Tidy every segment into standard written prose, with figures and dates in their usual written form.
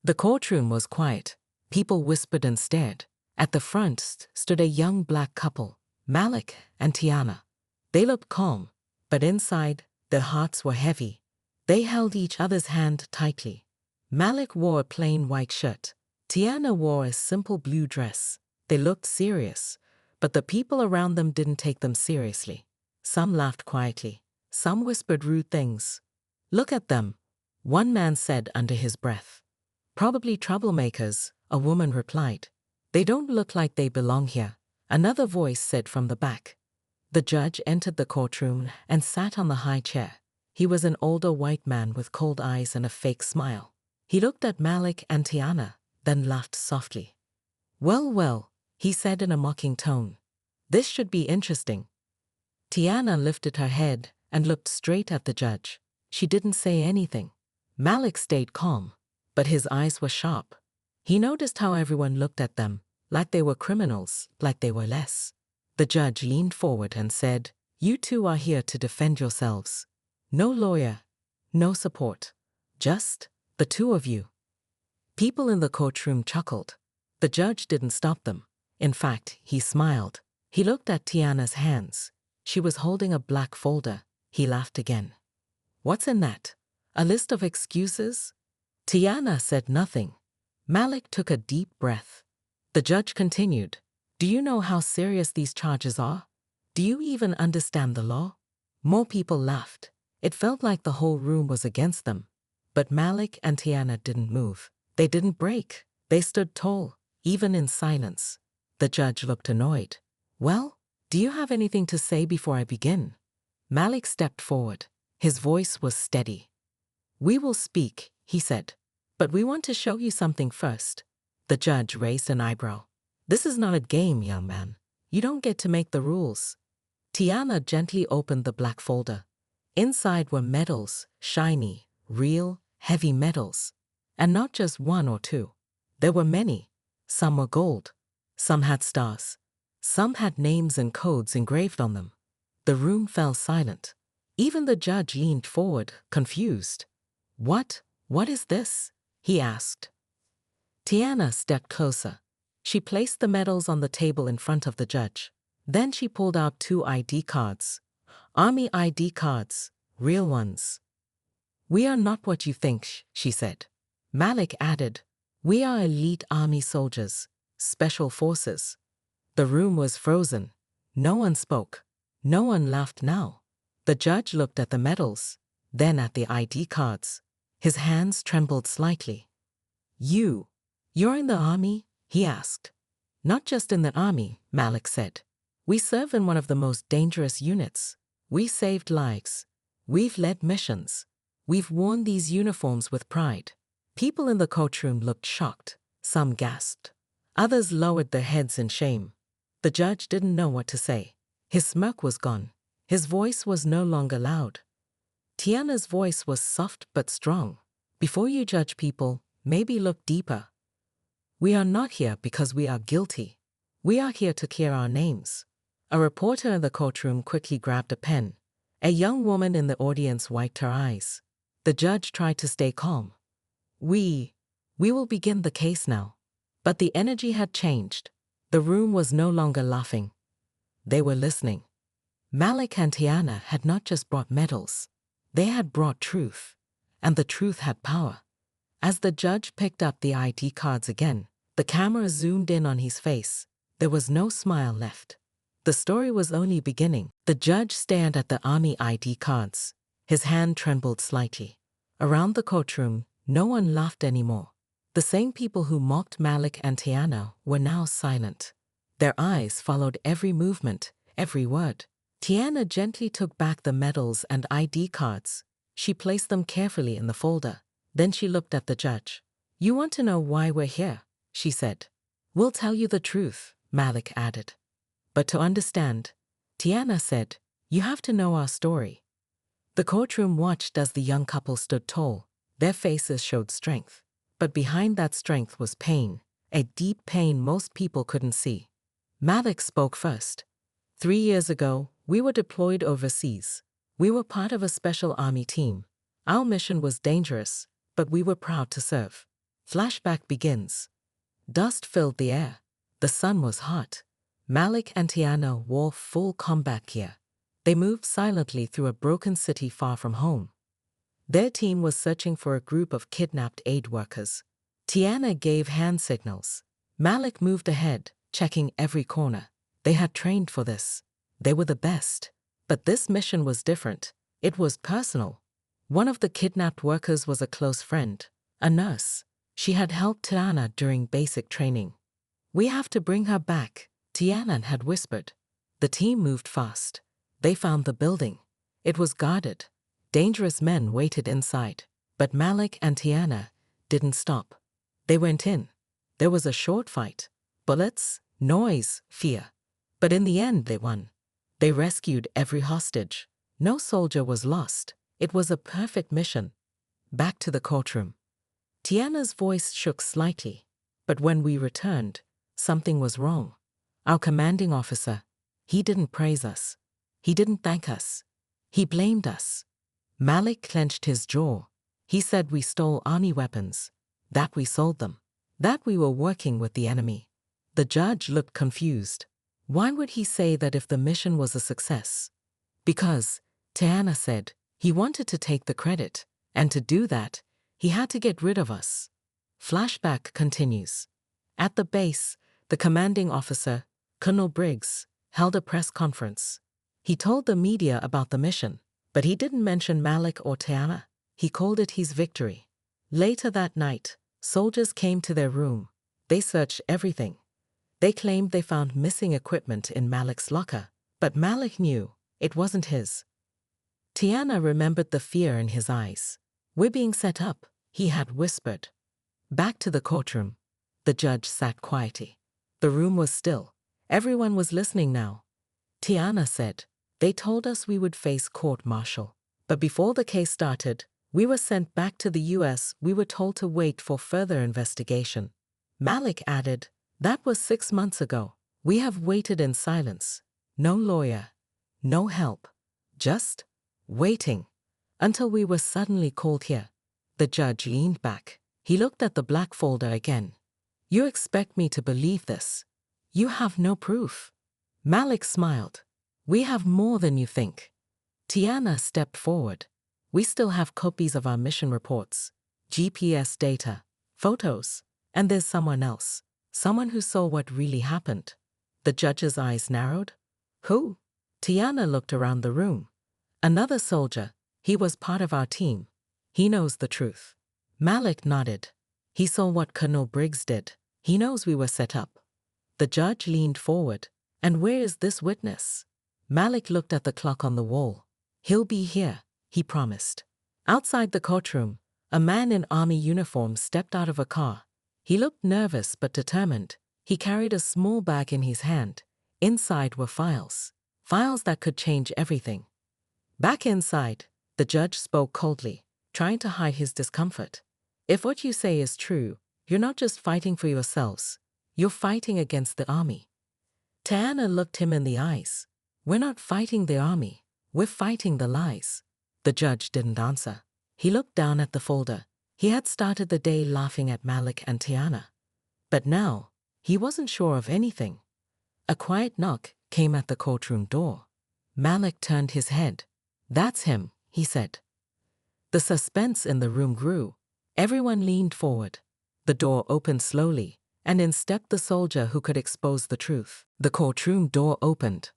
The courtroom was quiet. People whispered and stared. At the front stood a young black couple, Malik and Tiana. They looked calm, but inside, their hearts were heavy. They held each other's hand tightly. Malik wore a plain white shirt. Tiana wore a simple blue dress. They looked serious, but the people around them didn't take them seriously. Some laughed quietly. Some whispered rude things. "Look at them," one man said under his breath. "Probably troublemakers," a woman replied. "They don't look like they belong here," another voice said from the back. The judge entered the courtroom and sat on the high chair. He was an older white man with cold eyes and a fake smile. He looked at Malik and Tiana, then laughed softly. "Well, well," he said in a mocking tone. "This should be interesting." Tiana lifted her head and looked straight at the judge. She didn't say anything. Malik stayed calm, but his eyes were sharp. He noticed how everyone looked at them, like they were criminals, like they were less. The judge leaned forward and said, "You two are here to defend yourselves. No lawyer, no support. Just the two of you." People in the courtroom chuckled. The judge didn't stop them. In fact, he smiled. He looked at Tiana's hands. She was holding a black folder. He laughed again. "What's in that? A list of excuses?" Tiana said nothing. Malik took a deep breath. The judge continued, "Do you know how serious these charges are? Do you even understand the law?" More people laughed. It felt like the whole room was against them. But Malik and Tiana didn't move. They didn't break. They stood tall, even in silence. The judge looked annoyed. "Well, do you have anything to say before I begin?" Malik stepped forward. His voice was steady. "We will speak," he said, "but we want to show you something first." The judge raised an eyebrow. "This is not a game, young man. You don't get to make the rules." Tiana gently opened the black folder. Inside were medals, shiny, real, heavy medals. And not just one or two. There were many. Some were gold. Some had stars. Some had names and codes engraved on them. The room fell silent. Even the judge leaned forward, confused. What is this?" he asked. Tiana stepped closer. She placed the medals on the table in front of the judge. Then she pulled out 2 ID cards. Army ID cards, real ones. "We are not what you think," she said. Malik added, "We are elite army soldiers, special forces." The room was frozen. No one spoke. No one laughed now. The judge looked at the medals, then at the ID cards. His hands trembled slightly. You're in the army?" he asked. "Not just in the army," Malik said. "We serve in one of the most dangerous units. We saved lives. We've led missions. We've worn these uniforms with pride." People in the courtroom looked shocked. Some gasped. Others lowered their heads in shame. The judge didn't know what to say. His smirk was gone. His voice was no longer loud. Tiana's voice was soft but strong. "Before you judge people, maybe look deeper. We are not here because we are guilty. We are here to clear our names." A reporter in the courtroom quickly grabbed a pen. A young woman in the audience wiped her eyes. The judge tried to stay calm. We will begin the case now." But the energy had changed. The room was no longer laughing. They were listening. Malik and Tiana had not just brought medals. They had brought truth. And the truth had power. As the judge picked up the ID cards again, the camera zoomed in on his face. There was no smile left. The story was only beginning. The judge stared at the army ID cards. His hand trembled slightly. Around the courtroom, no one laughed anymore. The same people who mocked Malik and Tiana were now silent. Their eyes followed every movement, every word. Tiana gently took back the medals and ID cards. She placed them carefully in the folder. Then she looked at the judge. "You want to know why we're here?" she said. "We'll tell you the truth," Malik added. "But to understand," Tiana said, "you have to know our story." The courtroom watched as the young couple stood tall. Their faces showed strength. But behind that strength was pain, a deep pain most people couldn't see. Malik spoke first. 3 years ago, we were deployed overseas. We were part of a special army team. Our mission was dangerous, but we were proud to serve. Flashback begins. Dust filled the air. The sun was hot. Malik and Tiana wore full combat gear. They moved silently through a broken city far from home. Their team was searching for a group of kidnapped aid workers. Tiana gave hand signals. Malik moved ahead, checking every corner. They had trained for this. They were the best. But this mission was different. It was personal. One of the kidnapped workers was a close friend, a nurse. She had helped Tiana during basic training. "We have to bring her back," Tiana had whispered. The team moved fast. They found the building. It was guarded. Dangerous men waited inside. But Malik and Tiana didn't stop. They went in. There was a short fight. Bullets, noise, fear. But in the end they won. They rescued every hostage. No soldier was lost. It was a perfect mission. Back to the courtroom. Tiana's voice shook slightly. But when we returned, something was wrong. Our commanding officer, he didn't praise us. He didn't thank us. He blamed us. Malik clenched his jaw. He said we stole army weapons, that we sold them, that we were working with the enemy. The judge looked confused. Why would he say that if the mission was a success? Because, Tiana said, he wanted to take the credit, and to do that, he had to get rid of us. Flashback continues. At the base, the commanding officer, Colonel Briggs, held a press conference. He told the media about the mission, but he didn't mention Malik or Tiana. He called it his victory. Later that night, soldiers came to their room. They searched everything. They claimed they found missing equipment in Malik's locker, but Malik knew it wasn't his. Tiana remembered the fear in his eyes. "We're being set up," he had whispered. Back to the courtroom. The judge sat quietly. The room was still. Everyone was listening now. Tiana said, "They told us we would face court-martial. But before the case started, we were sent back to the US. We were told to wait for further investigation." Malik added, "That was 6 months ago. We have waited in silence. No lawyer, no help. Just waiting. Until we were suddenly called here." The judge leaned back. He looked at the black folder again. "You expect me to believe this? You have no proof." Malik smiled. "We have more than you think." Tiana stepped forward. "We still have copies of our mission reports, GPS data, photos, and there's someone else. Someone who saw what really happened." The judge's eyes narrowed. "Who?" Tiana looked around the room. "Another soldier. He was part of our team. He knows the truth." Malik nodded. "He saw what Colonel Briggs did. He knows we were set up." The judge leaned forward. "And where is this witness?" Malik looked at the clock on the wall. "He'll be here," he promised. Outside the courtroom, a man in army uniform stepped out of a car. He looked nervous but determined. He carried a small bag in his hand. Inside were files. Files that could change everything. Back inside, the judge spoke coldly, trying to hide his discomfort. "If what you say is true, you're not just fighting for yourselves. You're fighting against the army." Tiana looked him in the eyes. "We're not fighting the army. We're fighting the lies." The judge didn't answer. He looked down at the folder. He had started the day laughing at Malik and Tiana. But now, he wasn't sure of anything. A quiet knock came at the courtroom door. Malik turned his head. "That's him," he said. The suspense in the room grew. Everyone leaned forward. The door opened slowly, and in stepped the soldier who could expose the truth. The courtroom door opened.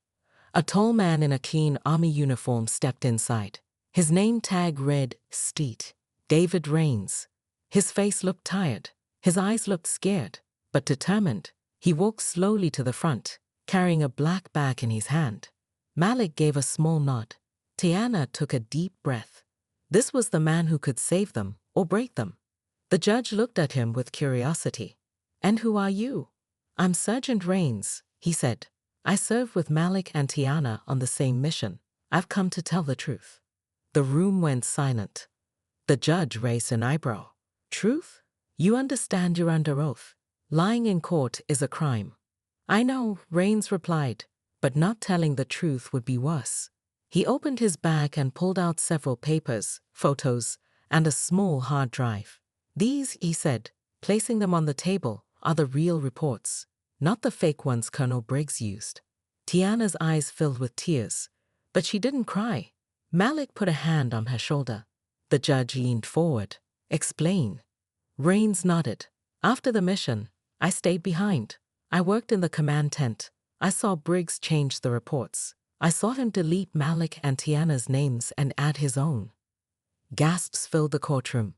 A tall man in a clean army uniform stepped inside. His name tag read, Steet, David Rains. His face looked tired. His eyes looked scared, but determined. He walked slowly to the front, carrying a black bag in his hand. Malik gave a small nod. Tiana took a deep breath. This was the man who could save them or break them. The judge looked at him with curiosity. "And who are you?" "I'm Sergeant Rains," he said. "I serve with Malik and Tiana on the same mission. I've come to tell the truth." The room went silent. The judge raised an eyebrow. "Truth? You understand you're under oath. Lying in court is a crime." "I know," Rains replied, "but not telling the truth would be worse." He opened his bag and pulled out several papers, photos, and a small hard drive. "These," he said, Placing them on the table are the real reports, not the fake ones Colonel Briggs used. Tiana's eyes filled with tears, but she didn't cry. Malik put a hand on her shoulder. The judge leaned forward. Explain. Rains nodded. After the mission, I stayed behind. I worked in the command tent. I saw Briggs change the reports. I saw him delete Malik and Tiana's names and add his own. Gasps filled the courtroom.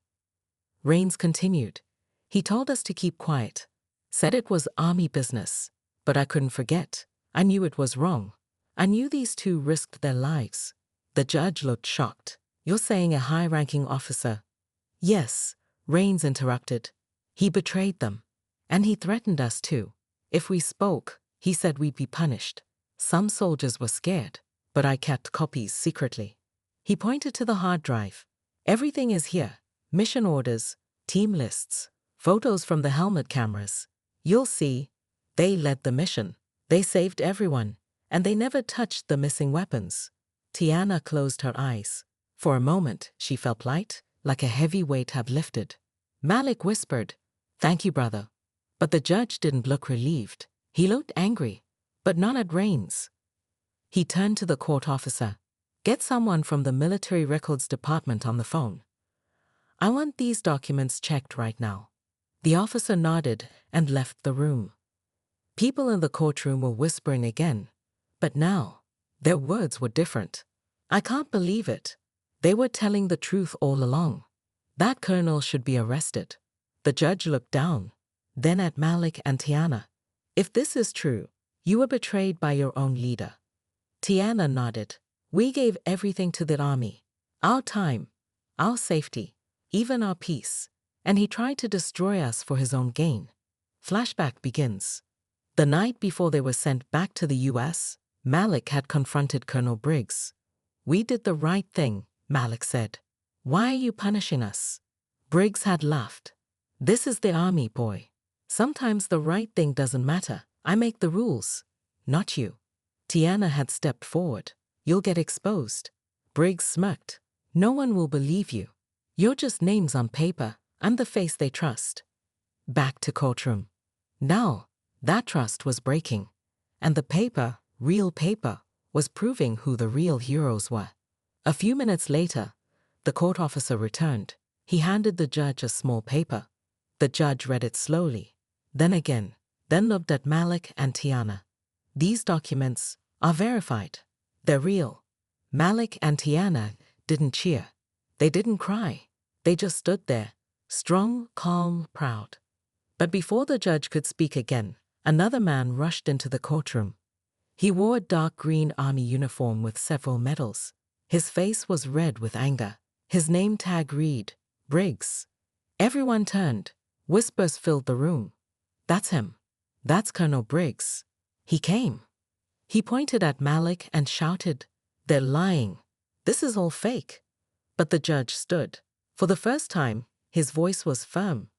Rains continued. He told us to keep quiet. Said it was army business. But I couldn't forget. I knew it was wrong. I knew these two risked their lives. The judge looked shocked. You're saying a high-ranking officer? Yes, Rains interrupted. He betrayed them. And he threatened us too. If we spoke, he said we'd be punished. Some soldiers were scared, but I kept copies secretly. He pointed to the hard drive. Everything is here. Mission orders, team lists, photos from the helmet cameras. You'll see. They led the mission. They saved everyone. And they never touched the missing weapons. Tiana closed her eyes. For a moment, she felt light, like a heavy weight had lifted. Malik whispered, "Thank you, brother." But the judge didn't look relieved. He looked angry, but not at Rains. He turned to the court officer. "Get someone from the military records department on the phone. I want these documents checked right now." The officer nodded and left the room. People in the courtroom were whispering again, but now, their words were different. "I can't believe it. They were telling the truth all along. That colonel should be arrested." The judge looked down, then at Malik and Tiana. "If this is true, you were betrayed by your own leader." Tiana nodded. "We gave everything to the army. Our time, our safety, even our peace. And he tried to destroy us for his own gain." Flashback begins. The night before they were sent back to the U.S., Malik had confronted Colonel Briggs. "We did the right thing," Malik said. "Why are you punishing us?" Briggs had laughed. "This is the army, boy. Sometimes the right thing doesn't matter. I make the rules, not you." Tiana had stepped forward. "You'll get exposed." Briggs smirked. "No one will believe you. You're just names on paper. I'm the face they trust." Back to courtroom. Now, that trust was breaking. And the paper, real paper, was proving who the real heroes were. A few minutes later, the court officer returned. He handed the judge a small paper. The judge read it slowly, then again, then looked at Malik and Tiana. "These documents are verified. They're real." Malik and Tiana didn't cheer. They didn't cry. They just stood there, strong, calm, proud. But before the judge could speak again, another man rushed into the courtroom. He wore a dark green army uniform with several medals. His face was red with anger. His name tag read, "Briggs." Everyone turned. Whispers filled the room. "That's him. That's Colonel Briggs. He came." He pointed at Malik and shouted, "They're lying. This is all fake." But the judge stood. For the first time, his voice was firm.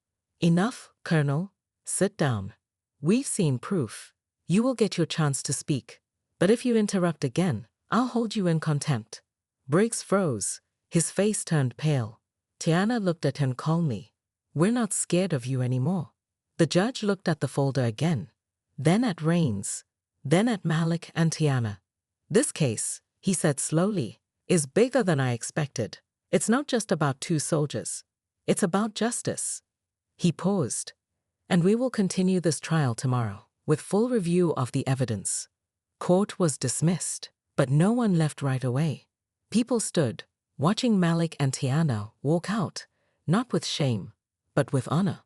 "Enough, Colonel. Sit down. We've seen proof. You will get your chance to speak. But if you interrupt again, I'll hold you in contempt." Briggs froze. His face turned pale. Tiana looked at him calmly. "We're not scared of you anymore." The judge looked at the folder again, then at Rains, then at Malik and Tiana. "This case," he said slowly, "is bigger than I expected. It's not just about two soldiers. It's about justice." He paused. "And we will continue this trial tomorrow, with full review of the evidence." Court was dismissed, but no one left right away. People stood, watching Malik and Tiana walk out, not with shame, but with honor.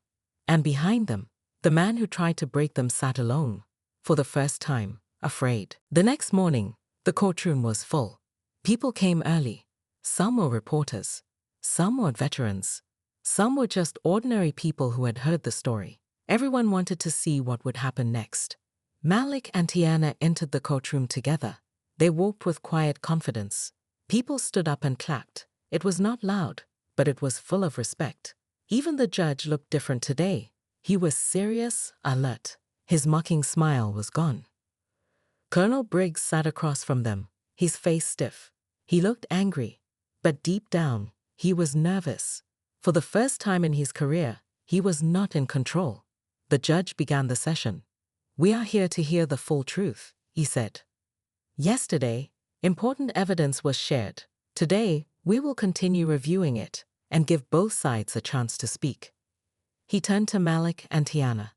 And behind them, the man who tried to break them sat alone, for the first time, afraid. The next morning, the courtroom was full. People came early. Some were reporters. Some were veterans. Some were just ordinary people who had heard the story. Everyone wanted to see what would happen next. Malik and Tiana entered the courtroom together. They walked with quiet confidence. People stood up and clapped. It was not loud, but it was full of respect. Even the judge looked different today. He was serious, alert. His mocking smile was gone. Colonel Briggs sat across from them, his face stiff. He looked angry, but deep down, he was nervous. For the first time in his career, He was not in control. The judge began the session. "We are here to hear the full truth," he said. "Yesterday, important evidence was shared. Today, we will continue reviewing it and give both sides a chance to speak." He turned to Malik and Tiana.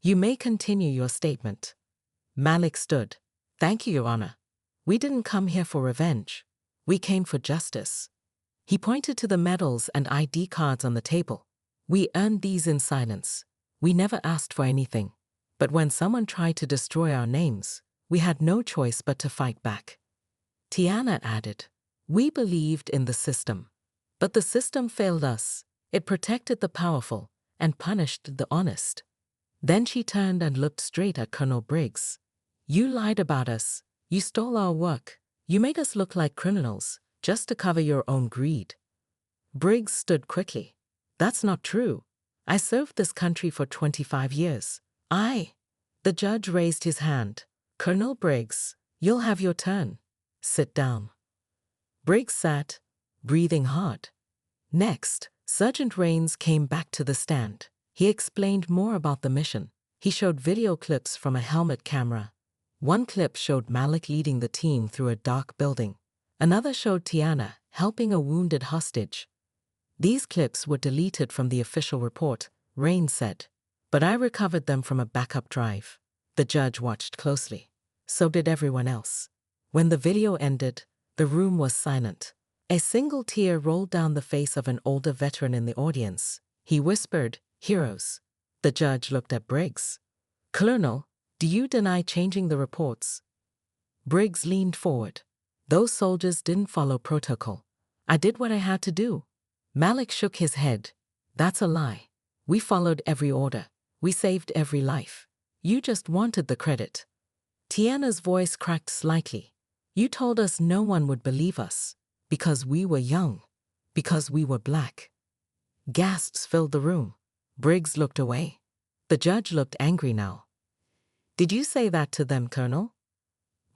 "You may continue your statement." Malik stood. "Thank you, Your Honor. We didn't come here for revenge. We came for justice." He pointed to the medals and ID cards on the table. "We earned these in silence. We never asked for anything. But when someone tried to destroy our names, we had no choice but to fight back." Tiana added, "We believed in the system. But the system failed us. It protected the powerful and punished the honest." Then she turned and looked straight at Colonel Briggs. "You lied about us. You stole our work. You made us look like criminals just to cover your own greed." Briggs stood quickly. "That's not true. I served this country for 25 years. The judge raised his hand. "Colonel Briggs, you'll have your turn. Sit down." Briggs sat, breathing hard. Next, Sergeant Rains came back to the stand. He explained more about the mission. He showed video clips from a helmet camera. One clip showed Malik leading the team through a dark building. Another showed Tiana helping a wounded hostage. "These clips were deleted from the official report," Rains said. "But I recovered them from a backup drive." The judge watched closely. So did everyone else. When the video ended, the room was silent. A single tear rolled down the face of an older veteran in the audience. He whispered, "Heroes." The judge looked at Briggs. "Colonel, do you deny changing the reports?" Briggs leaned forward. "Those soldiers didn't follow protocol. I did what I had to do." Malik shook his head. "That's a lie. We followed every order. We saved every life. You just wanted the credit." Tiana's voice cracked slightly. "You told us no one would believe us. Because we were young. Because we were black." Gasps filled the room. Briggs looked away. The judge looked angry now. "Did you say that to them, Colonel?"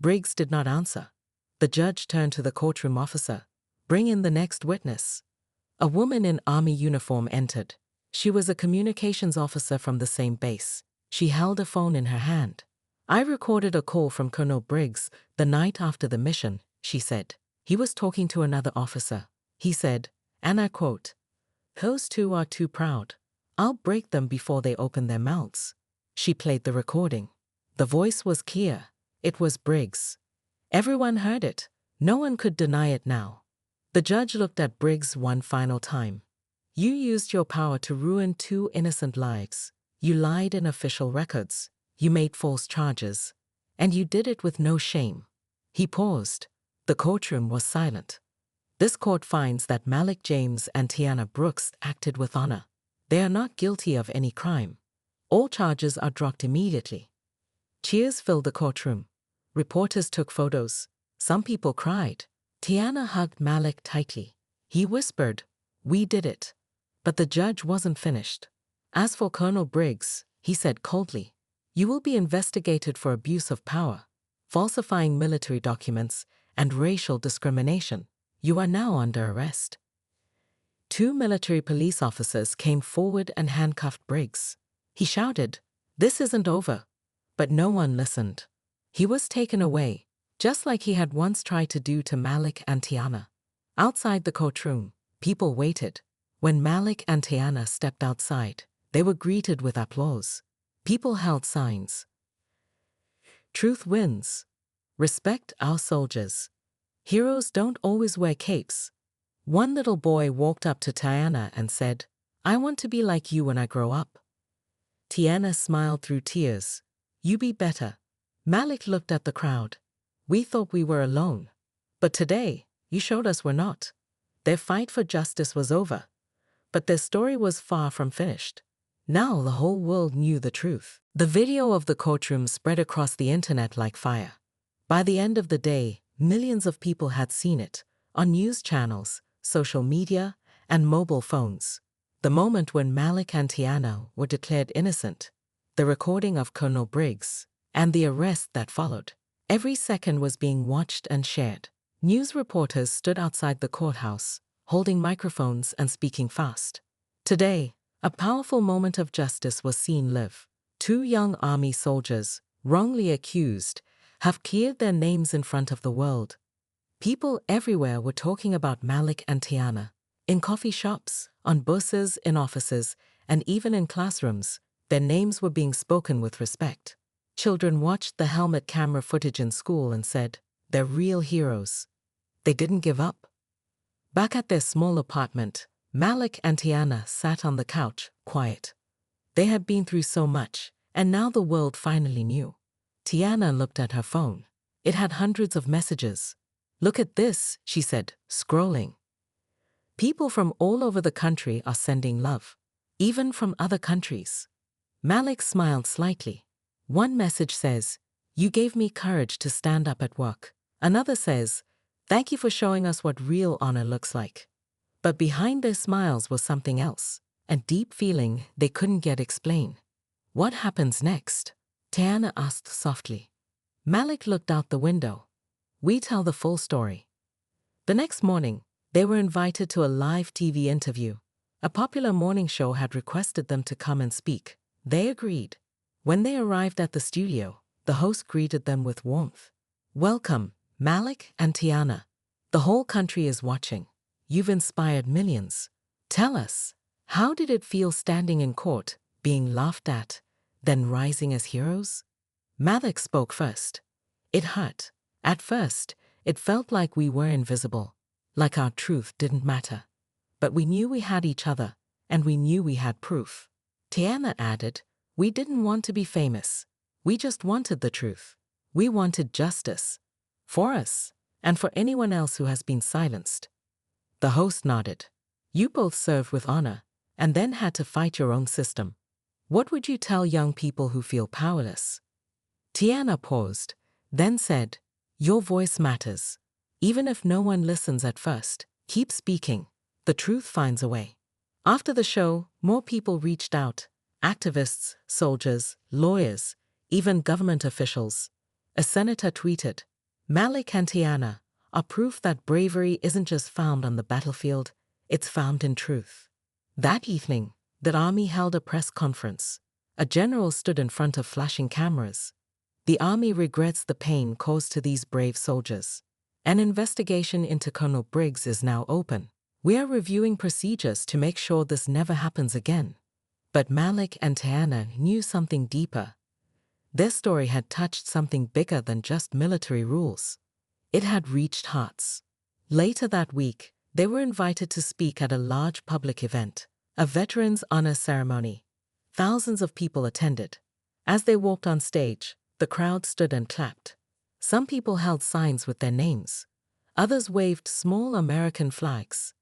Briggs did not answer. The judge turned to the courtroom officer. "Bring in the next witness." A woman in army uniform entered. She was a communications officer from the same base. She held a phone in her hand. "I recorded a call from Colonel Briggs the night after the mission," she said. "He was talking to another officer. He said, and I quote, 'Those two are too proud. I'll break them before they open their mouths.'" She played the recording. The voice was clear. It was Briggs. Everyone heard it. No one could deny it now. The judge looked at Briggs one final time. "You used your power to ruin 2 innocent lives. You lied in official records. You made false charges. And you did it with no shame." He paused. The courtroom was silent. "This court finds that Malik James and Tiana Brooks acted with honor. They are not guilty of any crime. All charges are dropped immediately." Cheers filled the courtroom. Reporters took photos. Some people cried. Tiana hugged Malik tightly. He whispered, "We did it." But the judge wasn't finished. "As for Colonel Briggs," he said coldly, "you will be investigated for abuse of power, falsifying military documents, and racial discrimination. You are now under arrest." 2 military police officers came forward and handcuffed Briggs. He shouted, "This isn't over." But no one listened. He was taken away, just like he had once tried to do to Malik and Tiana. Outside the courtroom, people waited. When Malik and Tiana stepped outside, they were greeted with applause. People held signs. "Truth wins. Respect our soldiers. Heroes don't always wear capes." One little boy walked up to Tiana and said, "I want to be like you when I grow up." Tiana smiled through tears. "You be better." Malik looked at the crowd. "We thought we were alone. But today, you showed us we're not." Their fight for justice was over. But their story was far from finished. Now the whole world knew the truth. The video of the courtroom spread across the internet like fire. By the end of the day, millions of people had seen it, on news channels, social media, and mobile phones. The moment when Malik and Tiana were declared innocent, the recording of Colonel Briggs, and the arrest that followed. Every second was being watched and shared. News reporters stood outside the courthouse, holding microphones and speaking fast. Today, A powerful moment of justice was seen live. Two young army soldiers, wrongly accused, have cleared their names in front of the world. People everywhere were talking about Malik and Tiana. In coffee shops, on buses, in offices, and even in classrooms, their names were being spoken with respect. Children watched the helmet camera footage in school and said, "They're real heroes. They didn't give up." Back at their small apartment, Malik and Tiana sat on the couch, quiet. They had been through so much, and now the world finally knew. Tiana looked at her phone. It had hundreds of messages. "Look at this," she said, scrolling. People from all over the country are sending love, even from other countries. Malik smiled slightly. One message says, "You gave me courage to stand up at work." Another says, "Thank you for showing us what real honor looks like." But behind their smiles was something else, a deep feeling they couldn't yet explain. "What happens next?" Tiana asked softly. Malik looked out the window. "We tell the full story." The next morning, they were invited to a live TV interview. A popular morning show had requested them to come and speak. They agreed. When they arrived at the studio, the host greeted them with warmth. "Welcome, Malik and Tiana. The whole country is watching. You've inspired millions. Tell us, how did it feel standing in court, being laughed at, then rising as heroes?" Malik spoke first. "It hurt. At first, it felt like we were invisible, like our truth didn't matter. But we knew we had each other, and we knew we had proof." Tiana added, "We didn't want to be famous. We just wanted the truth. We wanted justice. For us, and for anyone else who has been silenced." The host nodded. "You both served with honor, and then had to fight your own system. What would you tell young people who feel powerless?" Tiana paused, then said, "Your voice matters. Even if no one listens at first, keep speaking. The truth finds a way." After the show, more people reached out. Activists, soldiers, lawyers, even government officials. A senator tweeted, "Malik and Tiana are proof that bravery isn't just found on the battlefield, it's found in truth." That evening, the army held a press conference. A general stood in front of flashing cameras. "The army regrets the pain caused to these brave soldiers. An investigation into Colonel Briggs is now open. We are reviewing procedures to make sure this never happens again." But Malik and Tiana knew something deeper. Their story had touched something bigger than just military rules. It had reached hearts. Later that week, they were invited to speak at a large public event, a veterans' honor ceremony. Thousands of people attended. As they walked on stage, the crowd stood and clapped. Some people held signs with their names. Others waved small American flags.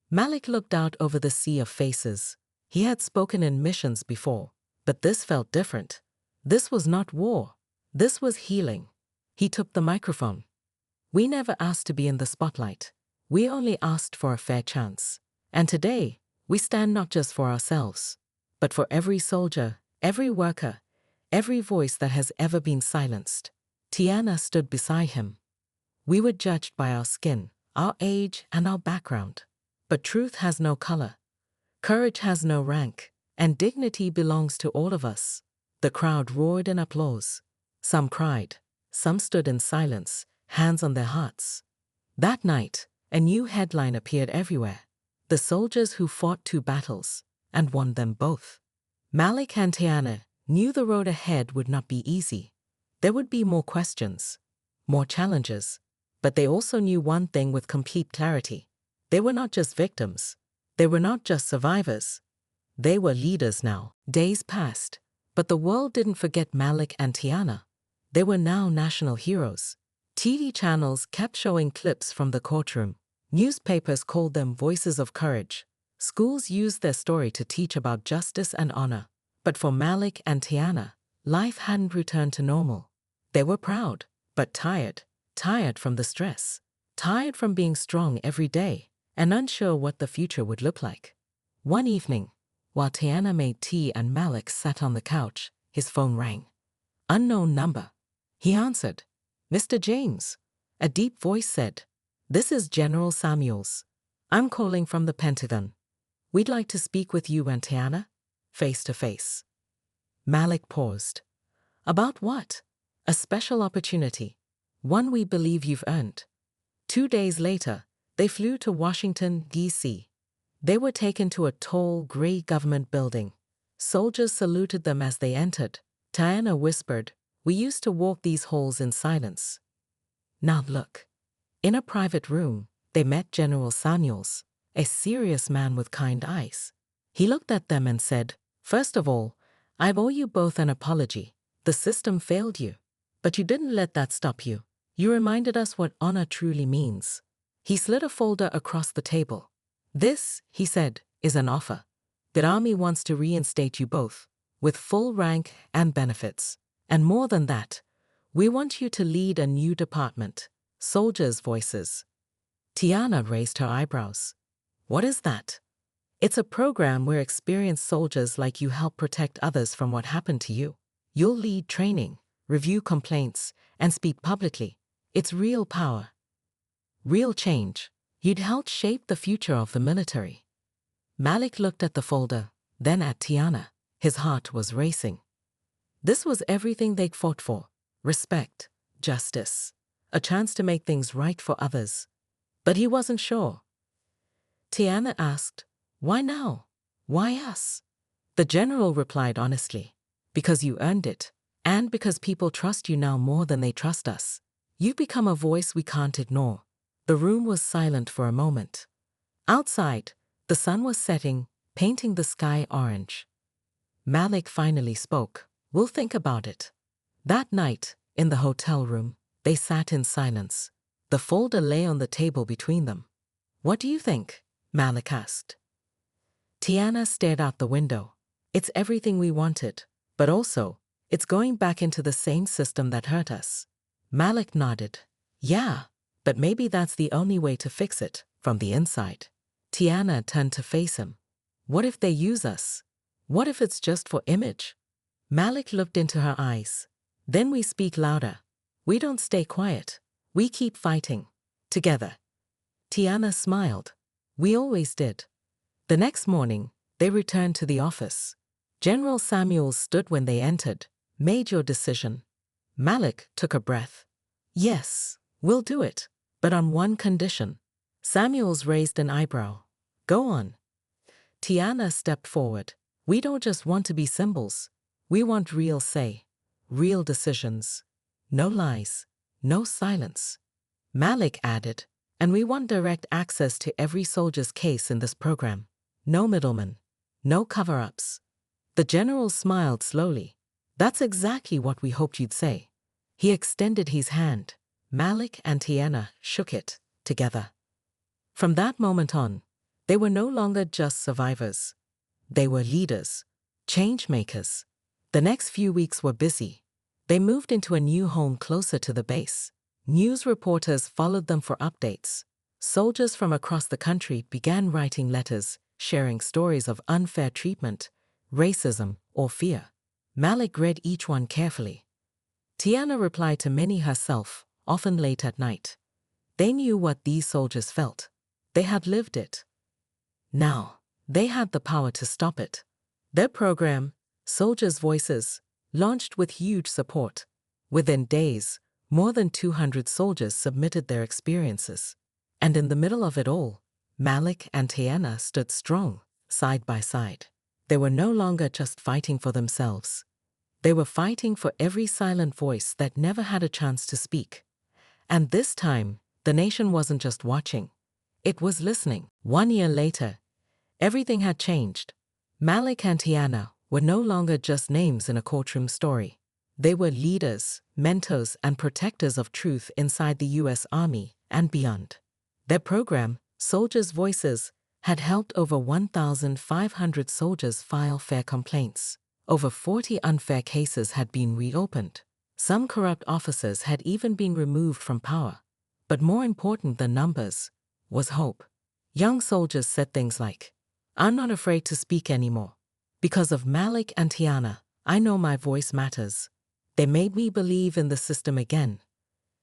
Malik looked out over the sea of faces. He had spoken in missions before, but this felt different. This was not war. This was healing. He took the microphone. "We never asked to be in the spotlight. We only asked for a fair chance. And today, we stand not just for ourselves, but for every soldier, every worker, every voice that has ever been silenced." Tiana stood beside him. "We were judged by our skin, our age, and our background. But truth has no color. Courage has no rank, and dignity belongs to all of us." The crowd roared in applause. Some cried. Some stood in silence, hands on their hearts. That night, a new headline appeared everywhere. "The soldiers who fought 2 battles and won them both." Malik and Tiana knew the road ahead would not be easy. There would be more questions, more challenges. But they also knew one thing with complete clarity. They were not just victims. They were not just survivors. They were leaders now. Days passed, but the world didn't forget Malik and Tiana. They were now national heroes. TV channels kept showing clips from the courtroom. Newspapers called them voices of courage. Schools used their story to teach about justice and honor. But for Malik and Tiana, life hadn't returned to normal. They were proud, but tired. Tired from the stress. Tired from being strong every day, and unsure what the future would look like. One evening, while Tiana made tea and Malik sat on the couch, his phone rang. Unknown number. He answered. "Mr. James." A deep voice said, "This is General Samuels. I'm calling from the Pentagon. We'd like to speak with you and Tiana." face to face. Malik paused. About what? A special opportunity. One we believe you've earned. 2 days later, they flew to Washington, D.C. They were taken to a tall, gray government building. Soldiers saluted them as they entered. Tiana whispered, "We used to walk these halls in silence. Now look." In a private room, they met General Samuels, a serious man with kind eyes. He looked at them and said, "First of all, I owe you both an apology. The system failed you. But you didn't let that stop you. You reminded us what honor truly means." He slid a folder across the table. "This," he said, "is an offer. The Army wants to reinstate you both, with full rank and benefits. And more than that, we want you to lead a new department." Soldiers' voices. Tiana raised her eyebrows. "What is that?" "It's a program where experienced soldiers like you help protect others from what happened to you. You'll lead training, review complaints, and speak publicly. It's real power. Real change. You'd help shape the future of the military." Malik looked at the folder, then at Tiana. His heart was racing. This was everything they'd fought for: respect, justice, a chance to make things right for others. But he wasn't sure. Tiana asked, "Why now? Why us?" The general replied honestly, "Because you earned it, and because people trust you now more than they trust us. You've become a voice we can't ignore." The room was silent for a moment. Outside, the sun was setting, painting the sky orange. Malik finally spoke. "We'll think about it." That night, in the hotel room, they sat in silence. The folder lay on the table between them. "What do you think?" Malik asked. Tiana stared out the window. "It's everything we wanted, but also, it's going back into the same system that hurt us." Malik nodded. "Yeah, but maybe that's the only way to fix it, from the inside." Tiana turned to face him. "What if they use us? What if it's just for image?" Malik looked into her eyes. "Then we speak louder. We don't stay quiet. We keep fighting. Together." Tiana smiled. "We always did." The next morning, they returned to the office. General Samuels stood when they entered. "Made your decision." Malik took a breath. "Yes, we'll do it, but on one condition." Samuels raised an eyebrow. "Go on." Tiana stepped forward. "We don't just want to be symbols. We want real say, real decisions. No lies, no silence." Malik added, "And we want direct access to every soldier's case in this program. No middlemen, no cover-ups." The general smiled slowly. "That's exactly what we hoped you'd say." He extended his hand. Malik and Tiana shook it, together. From that moment on, they were no longer just survivors. They were leaders, change makers. The next few weeks were busy. They moved into a new home closer to the base. News reporters followed them for updates. Soldiers from across the country began writing letters, sharing stories of unfair treatment, racism, or fear. Malik read each one carefully. Tiana replied to many herself, often late at night. They knew what these soldiers felt. They had lived it. Now, they had the power to stop it. Their program, Soldiers' Voices, launched with huge support. Within days, more than 200 soldiers submitted their experiences. And in the middle of it all, Malik and Tiana stood strong, side by side. They were no longer just fighting for themselves. They were fighting for every silent voice that never had a chance to speak. And this time, the nation wasn't just watching. It was listening. 1 year later, everything had changed. Malik and Tiana were no longer just names in a courtroom story. They were leaders, mentors, and protectors of truth inside the U.S. Army and beyond. Their program, Soldiers' Voices, had helped over 1,500 soldiers file fair complaints. Over 40 unfair cases had been reopened. Some corrupt officers had even been removed from power. But more important than numbers was hope. Young soldiers said things like, "I'm not afraid to speak anymore. Because of Malik and Tiana, I know my voice matters." They made me believe in the system again.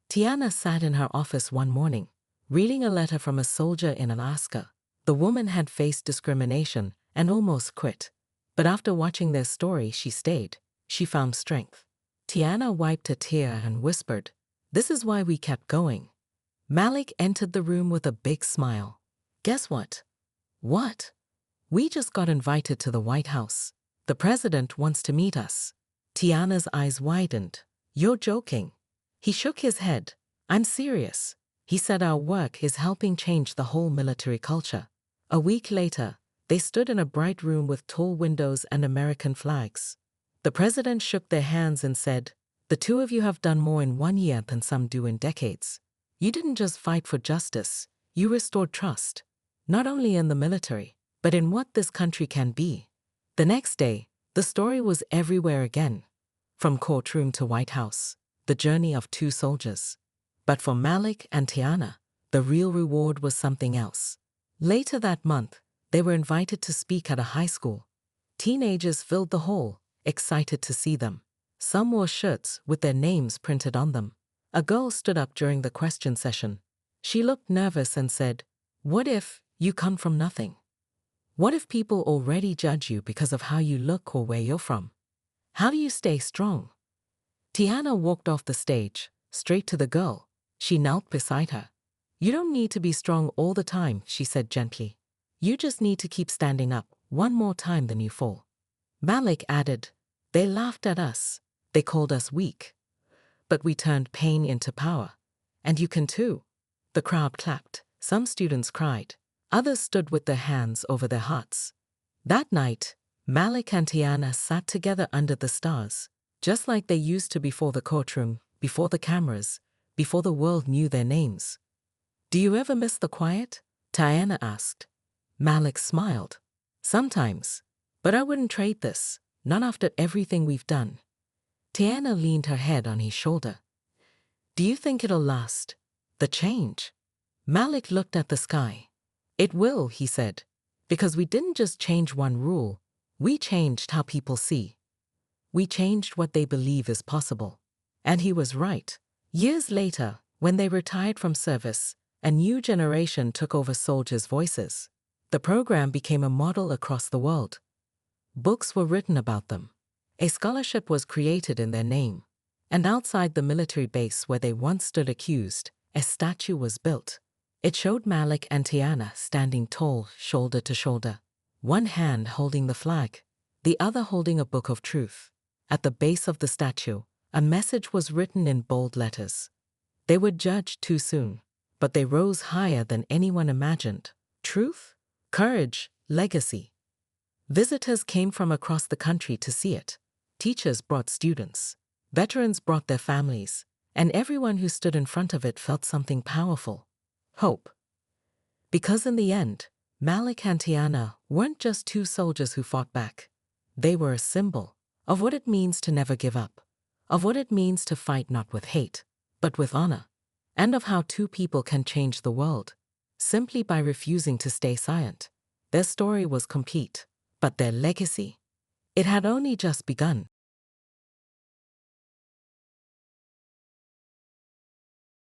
Tiana sat in her office one morning, reading a letter from a soldier in Alaska. The woman had faced discrimination and almost quit. But after watching their story, she stayed. She found strength. Tiana wiped a tear and whispered, "This is why we kept going." Malik entered the room with a big smile. "Guess what?" "What?" "We just got invited to the White House. The president wants to meet us." Tiana's eyes widened. "You're joking." He shook his head. "I'm serious." He said, "Our work is helping change the whole military culture." A week later, they stood in a bright room with tall windows and American flags. The president shook their hands and said, "The two of you have done more in 1 year than some do in decades. You didn't just fight for justice, you restored trust, not only in the military, but in what this country can be." The next day, the story was everywhere again. From courtroom to White House, the journey of two soldiers. But for Malik and Tiana, the real reward was something else. Later that month, they were invited to speak at a high school. Teenagers filled the hall, excited to see them. Some wore shirts with their names printed on them. A girl stood up during the question session. She looked nervous and said, "What if you come from nothing? What if people already judge you because of how you look or where you're from? How do you stay strong?" Tiana walked off the stage, straight to the girl. She knelt beside her. "You don't need to be strong all the time," she said gently. "You just need to keep standing up one more time than you fall." Malik added, "They laughed at us. They called us weak. But we turned pain into power. And you can too." The crowd clapped. Some students cried. Others stood with their hands over their hearts. That night, Malik and Tiana sat together under the stars, just like they used to before the courtroom, before the cameras, before the world knew their names. "Do you ever miss the quiet?" Tiana asked. Malik smiled. "Sometimes. But I wouldn't trade this, not after everything we've done." Tiana leaned her head on his shoulder. "Do you think it'll last? The change?" Malik looked at the sky. "It will," he said, "because we didn't just change one rule, we changed how people see. We changed what they believe is possible." And he was right. Years later, when they retired from service, a new generation took over soldiers' voices. The program became a model across the world. Books were written about them. A scholarship was created in their name. And outside the military base where they once stood accused, a statue was built. It showed Malik and Tiana standing tall, shoulder to shoulder, one hand holding the flag, the other holding a book of truth. At the base of the statue, a message was written in bold letters. They were judged too soon, but they rose higher than anyone imagined. Truth, courage, legacy. Visitors came from across the country to see it. Teachers brought students. Veterans brought their families. And everyone who stood in front of it felt something powerful. Hope. Because in the end, Malik and Tiana weren't just two soldiers who fought back. They were a symbol of what it means to never give up, of what it means to fight not with hate, but with honor, and of how two people can change the world simply by refusing to stay silent. Their story was complete, but their legacy, it had only just begun.